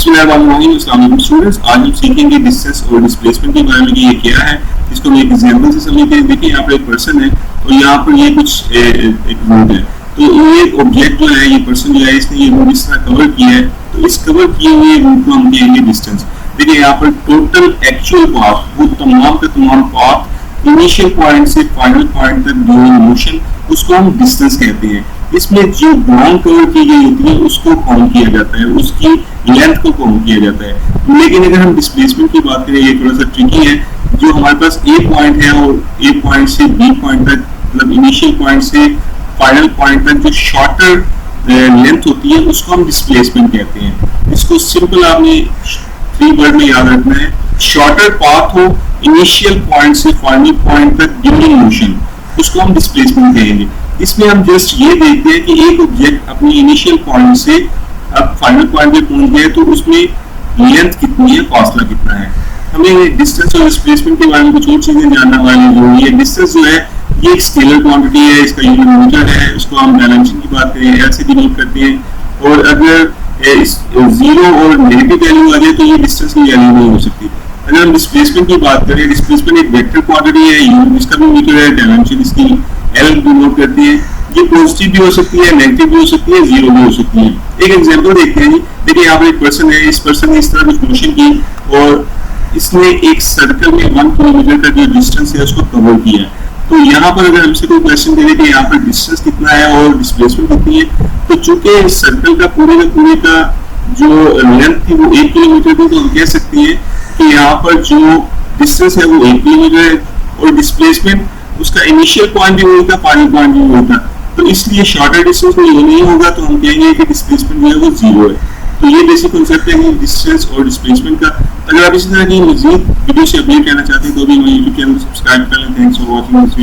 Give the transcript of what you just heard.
Students, आज हम सीखेंगे डिस्टेंस और डिस्प्लेसमेंट के बारे में कि ये क्या है। इसको हम एक एग्जांपल से समझते हैं। देखिए यहाँ पर एक पर्सन है और यहाँ पर ये कुछ एक रूट है। तो ये ऑब्जेक्ट जो है, ये पर्सन जो है, इसने ये रूट इस तरह कवर किया है। तो इस कवर किए हुए रूट को हम कहेंगे डिस्टेंस। देखिए यहाँ पर टोटल एक्चुअल पाथ, वो तमाम का तमाम पाथ इनिशियल पॉइंट से फाइनल पॉइंट तक ड्यूरिंग मोशन, उसको हम डिस्टेंस कहते हैं। इसमें जो ग्राउंड कवर की गई होती है उसको काउंट किया जाता है, उसकी लेंथ को काउंट किया जाता है। लेकिन अगर हम डिस्प्लेसमेंट की बात करें, ये थोड़ा सा ट्रिकी है। जो हमारे पास ए पॉइंट है और ए पॉइंट से बी पॉइंट तक, मतलब इनिशियल पॉइंट से फाइनल पॉइंट तक जो शॉर्टर लेंथ होती है उसको हम डिस्प्लेसमेंट कहते हैं। इसको सिंपल आपने 3 वर्ड में याद रखना है। शॉर्टर पाथ हो इनिशियल पॉइंट से फाइनल पॉइंट तक ड्यूरिंग मोशन, उसको हम डिस्प्लेसमेंट कहेंगे। इसमें हम जस्ट ये देखते हैं कि एक ऑब्जेक्ट अपनी इनिशियल पॉइंट से अब फाइनल पॉइंट पे पहुंच गया, तो उसमें लेंथ कितनी है, फासला कितना है। हमें डिस्टेंस और डिस्प्लेसमेंट के बारे में कुछ और चीजें जानना वाली जरूरी है। डिस्टेंस जो है ये एक स्केलर क्वांटिटी है, इसका यूनिट मीटर है। उसको हम डायमेंशन की बात करें एल से डिनोट करते हैं। और अगर इस जीरो और नेगेटिव वैल्यू आ जाए तो ये डिस्टेंस की वैल्यू नहीं हो सकती। अगर हम डिस्प्लेसमेंट की बात करें, डिस्प्लेसमेंट एक वेक्टर क्वांटिटी है, यूनिट इसका भी मीटर है, डायमेंशन इसकी एल डिनोट करते हैं। ये पॉजिटिव भी हो सकती है, नेगेटिव भी हो सकती है, जीरो भी हो सकती है। एक एग्जांपल देखते हैं जी। देखिए यहाँ पर एक पर्सन है, इस पर्सन ने इस तरह कुछ मोशन की और इसने एक सर्कल में 1 किलोमीटर का जो डिस्टेंस है उसको कवर किया। तो यहाँ पर अगर हमसे कोई क्वेश्चन दे कि यहाँ पर डिस्टेंस कितना है और डिस्प्लेसमेंट कितनी है, तो चूंकि सर्कल का पूरे का जो लेंथ थी वो 1 किलोमीटर थी, तो हम कह सकते हैं कि यहाँ पर जो डिस्टेंस है वो 1 किलोमीटर है और डिस्प्लेसमेंट उसका इनिशियल पॉइंट भी वही था, फाइनल पॉइंट भी वही था। तो इसलिए शॉर्टर डिस्टेंस में ये नहीं होगा, तो हम कहेंगे कि डिस्प्लेसमेंट जो है वो 0 है। तो ये बेसिक कांसेप्ट है डिस्टेंस और डिस्प्लेसमेंट का। अगर आप इसी तरह की मज़ीद वीडियो से अपडेट रहना चाहते हैं तो भी हमारे यूट्यूब चैनल को सब्सक्राइब कर लें। Thanks for watching this video.